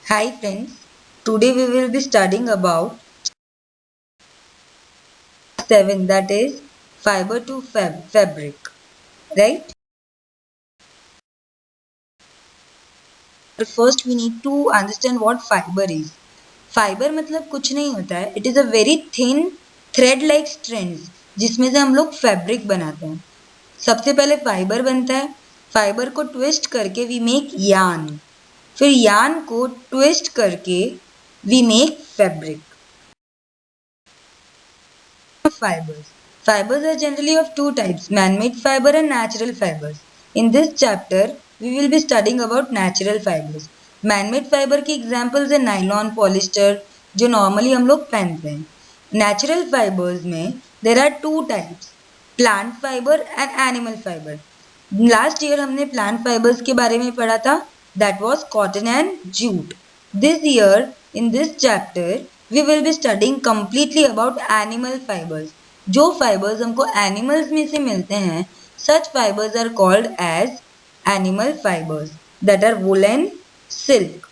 Hi friends, today we will be studying about 7, that is fiber to fabric, right? But first we need to understand what fiber is. Fiber मतलब कुछ नहीं होता है, it is a very thin thread like strands जिसमें से हम लोग fabric बनाते हैं. सबसे पहले फाइबर बनता है, फाइबर को ट्विस्ट करके वी मेक यार्न, फिर यार्न को ट्विस्ट करके we make fabric. Fibers. Fibers are generally of two types, man-made fiber and natural fibers. In this chapter, we will be studying about natural fibers. Man-made fiber की examples है nylon, polyester, जो normally हम लोग पहनते हैं. Natural fibers में there are two types, plant fiber and animal fiber. Last year हमने plant fibers के बारे में पढ़ा था, that was cotton and jute. This year, in this chapter, we will be studying completely about animal fibers. जो fibers हमको animals में से मिलते हैं, such fibers are called as animal fibers, that are wool and silk.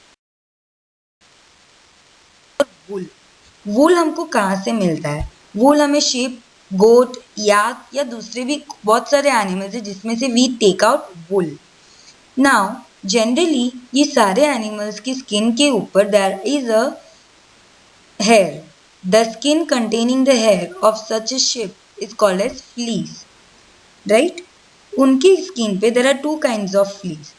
वूल हमको कहाँ से मिलता है? वूल हमें sheep, गोट, याक या दूसरे भी बहुत सारे एनिमल्स हैं जिसमें से we take out wool. Now generally ये सारे एनिमल्स की स्किन के ऊपर there is a hair. The skin containing the hair of such a sheep is called as fleece. Right? उनकी स्किन पे there are two kinds of fleece.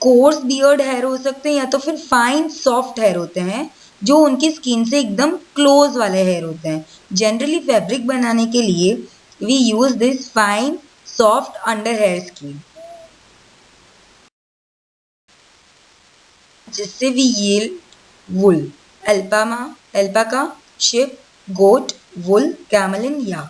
Coarse beard hair हो सकते हैं या तो फिर फाइन सॉफ्ट हेयर होते हैं जो उनकी स्किन से एकदम क्लोज वाले हेयर होते हैं. जनरली फैब्रिक बनाने के लिए we use this fine soft under hair skin जिससे we yield wool. Alpaca, sheep, goat, wool, camel and yak.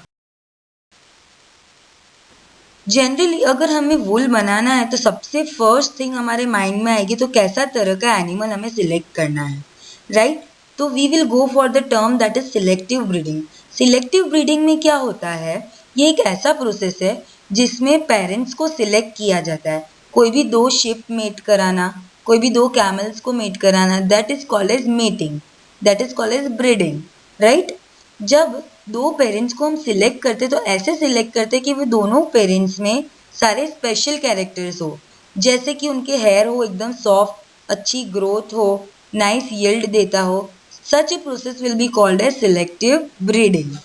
Generally अगर हमें वुल बनाना है तो सबसे फर्स्ट थिंग हमारे माइंड में आएगी तो कैसा तरह का एनिमल हमें सिलेक्ट करना है, राइट? तो we will go for the term that is selective breeding. Selective breeding में क्या होता है? ये एक ऐसा प्रोसेस है जिसमें पेरेंट्स को सिलेक्ट किया जाता है. कोई भी दो शिप मेट कराना, कोई भी दो कैमल्स को मेट कराना, that is called as mating, that is called as breeding, right? जब दो पेरेंट्स को हम सिलेक्ट करते तो ऐसे सिलेक्ट करते कि वो दोनों पेरेंट्स में सारे स्पेशल कैरेक्टर्स हो, जैसे कि उनके हेयर हो एकदम सॉफ्ट, अच्छी ग्रोथ हो, नाइस यील्ड देता हो. Such a process will be called as selective breeding.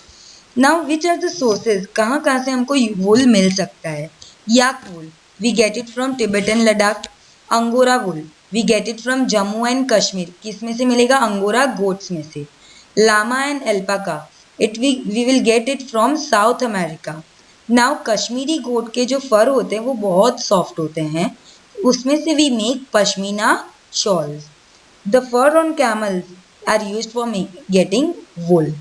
Now which are the sources, कहाँ कहाँ से हमको वुल मिल सकता है? Yak wool we get it from Tibet and Ladakh. Angora wool we get it from Jammu and Kashmir. किस में से मिलेगा? अंगोरा गोट्स में से. llama and alpaca we will get it from South America. Now Kashmiri गोट के जो फर होते हैं वो बहुत सॉफ्ट होते हैं, उसमें से we make pashmina shawls. The fur on camels are used for getting wool.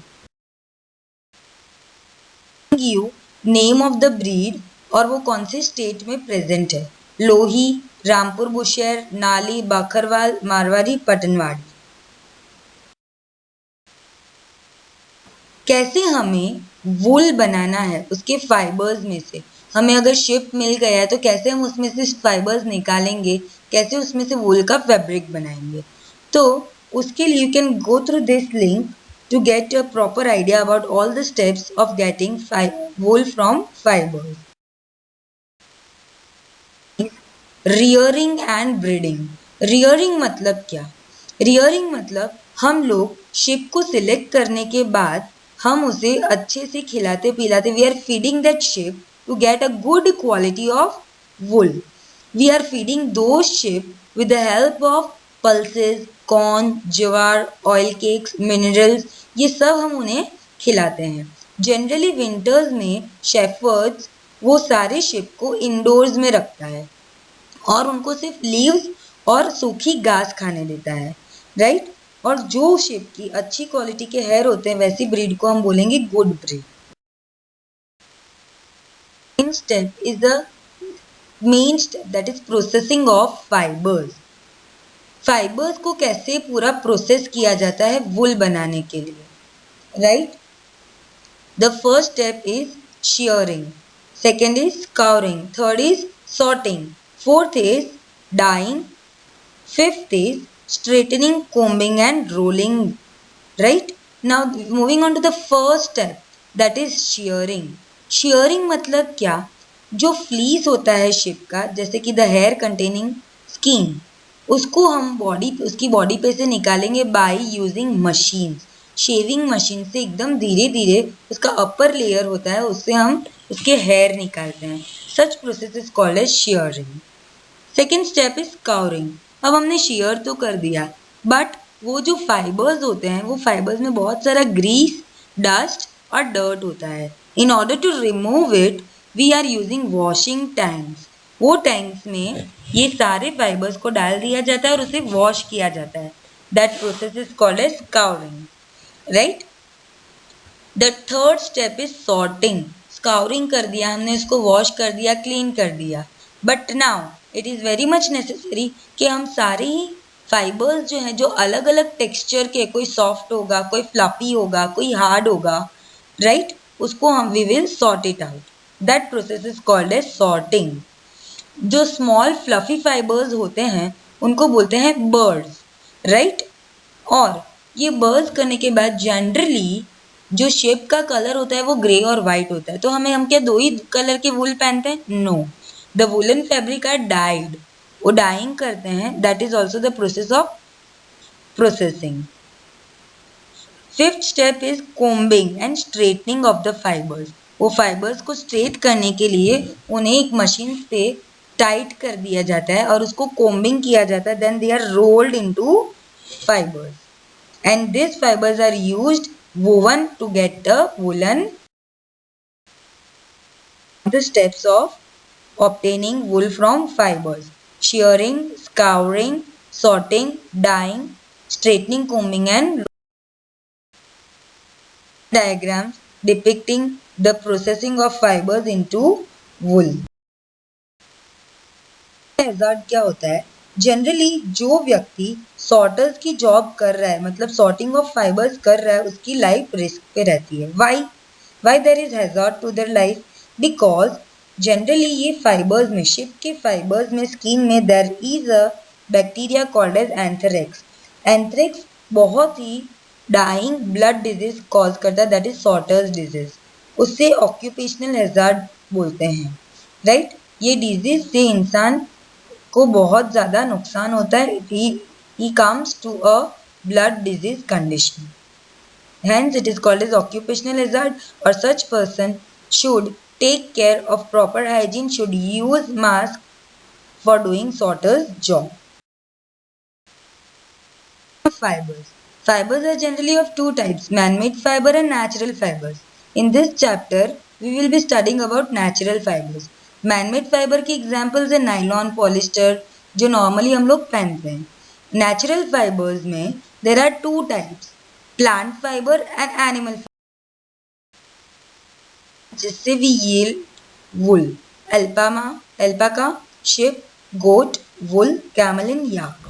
you name of the breed और वो कौन से स्टेट में प्रेजेंट है? लोही, रामपुर बुशेर, नाली, बाखरवाल, मारवाड़ी, पटनवाड़ी. कैसे हमें वूल बनाना है उसके फाइबर्स में से? हमें अगर शिप मिल गया है तो कैसे हम उसमें से फाइबर्स निकालेंगे, कैसे उसमें से वूल का फैब्रिक बनाएंगे? तो उसके लिए you can go through this link to get a proper idea about all the steps of getting wool from fibres. Rearing and breeding. Rearing मतलब क्या? रियरिंग मतलब हम लोग शिप को सिलेक्ट करने के बाद हम उसे अच्छे से खिलाते पिलाते, we are feeding that sheep to get a good quality of wool. We are feeding those sheep with the help of pulses, corn, jowar, oil cakes, minerals, ये सब हम उन्हें खिलाते हैं. जनरली विंटर्स में शेफर्ड्स वो सारे शिप को इंडोर्स में रखता है और उनको सिर्फ लीव्स और सूखी घास खाने देता है, राइट? और जो शिप की अच्छी क्वालिटी के हेयर होते हैं वैसी ब्रीड को हम बोलेंगे good breed. Main step is the main step that is processing of fibres. Fibres को कैसे पूरा प्रोसेस किया जाता है वुल बनाने के लिए, right? The first step is shearing, second is scouring, third is sorting, fourth is dyeing, fifth is straightening, combing and rolling, right? Now moving on to the first step, that is shearing. shearing मतलब क्या, जो fleece होता है ship का, जैसे कि the hair containing skin, उसको हम उसकी बॉडी पे से निकालेंगे by using machine. Shaving machine से एकदम धीरे धीरे उसका अपर लेयर होता है, उससे हम उसके हेयर निकालते हैं। Such process is called as shearing। Second step is scouring. अब हमने शेयर तो कर दिया, बट वो जो फाइबर्स होते हैं, वो फाइबर्स में बहुत सारा ग्रीस, डस्ट और डर्ट होता है। In order to remove it we are using washing tanks. वो टैंक्स में ये सारे फाइबर्स को डाल दिया जाता है और उसे वॉश किया जाता है। That process is called as scouring, right. The third step is sorting. Scouring कर दिया हमने, इसको वॉश कर दिया, क्लीन कर दिया, but now it is very much necessary कि हम सारे ही फाइबर्स जो हैं, जो अलग अलग टेक्सचर के, कोई सॉफ्ट होगा, कोई फ्लफी होगा, कोई हार्ड होगा, राइट, उसको हम we will sort it out. That process is called as sorting. जो स्मॉल फ्लफी फाइबर्स होते हैं उनको बोलते हैं बर्ड्स, राइट। और ये बर्ड्स करने के बाद जनरली जो शेप का कलर होता है वो ग्रे और वाइट होता है। तो हम क्या दो ही कलर के वूल पहनते हैं? No, the woollen fabric are dyed. वो डाइंग करते हैं, that is also the process of processing. Fifth step is combing and straightening of the fibres. वो फाइबर्स को स्ट्रेट करने के लिए उन्हें एक मशीन पे टाइट कर दिया जाता है और उसको कोम्बिंग किया जाता है, then they are rolled into fibres and these fibers are used woven to get the woolen. The steps of obtaining wool from fibers: shearing, scouring, sorting, dyeing, straightening, combing and diagrams depicting the processing of fibers into wool. Hazard क्या होता है? Generally जो व्यक्ति sorters की job कर रहा है, मतलब सॉर्टिंग ऑफ फाइबर्स कर रहा है, उसकी लाइफ रिस्क पे रहती है। Why there is hazard to their life? Because generally ये फाइबर्स में, शिप के फाइबर्स में, स्किन में there is a bacteria called as anthrax. Anthrax बहुत ही डाइंग ब्लड डिजीज कॉज करता है, दैट इज सॉर्टर्स डिजीज। उससे ऑक्यूपेशनल हैजार्ड बोलते हैं, राइट। ये डिजीज से इंसान को बहुत ज़्यादा नुकसान होता है। he comes to a blood disease condition, hence it is called as occupational hazard, or such person should take care of proper hygiene, should use mask for doing sorter's job. Fibers are generally of two types: man-made fiber and natural fibers. In this chapter we will be studying about natural fibers. Manmade fibre की examples है nylon, polyester, जो normally हम लोग पहनते हैं। Natural fibres में there are two types: plant fibre and animal fibre, जिससे we yield wool: alpaca, sheep, goat, wool, camel, yak.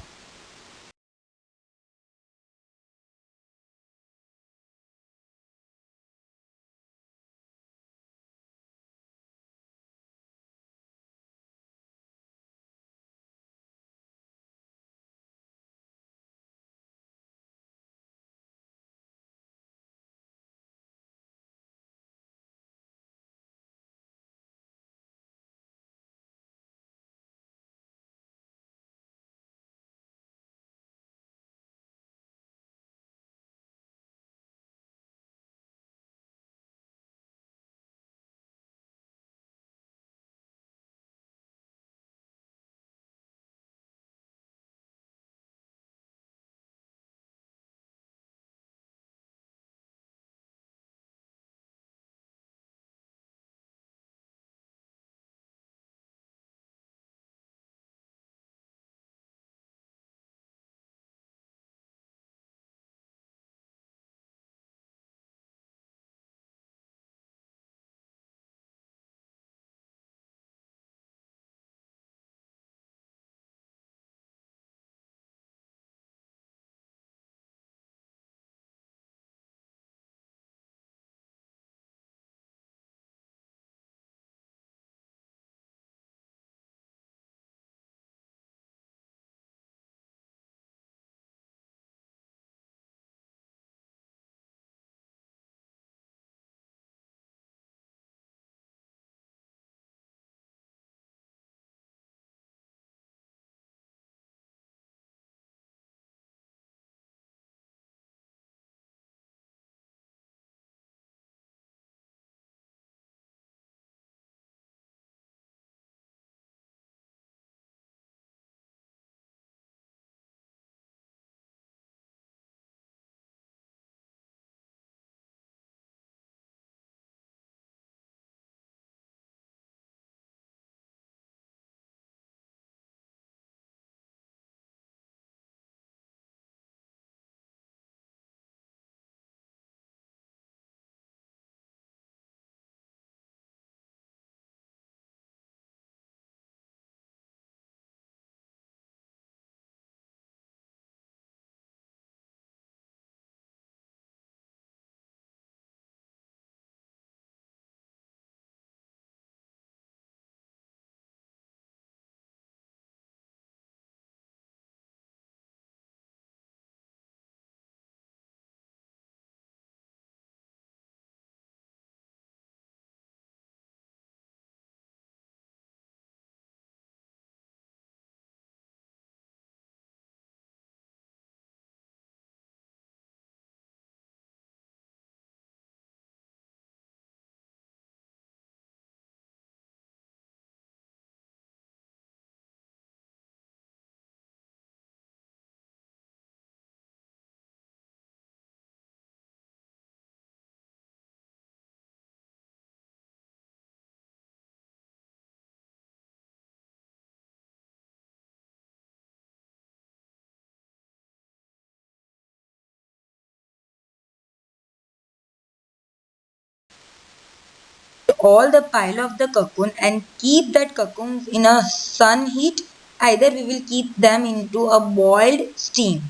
all the pile of the cocoon and keep that cocoon in a sun heat, either we will keep them into a boiled steam.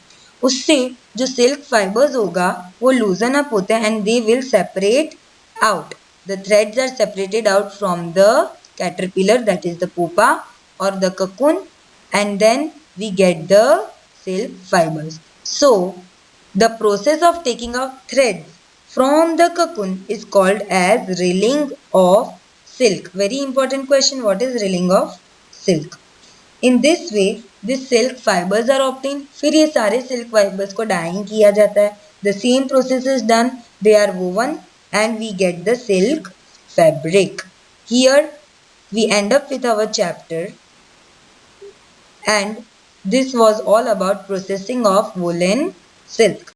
उससे जो silk fibres होगा वो लूजन up होते हैं and they will separate out. The threads are separated out from the caterpillar, that is the pupa or the cocoon, and then we get the silk fibers. So the process of taking out threads from the cocoon is called as rilling of silk. Very important question, what is rilling of silk? In this way, these silk fibers are obtained. फिर ये सारे silk fibers को dyeing किया जाता है. The same process is done. They are woven and we get the silk fabric. Here we end up with our chapter, and this was all about processing of woolen silk.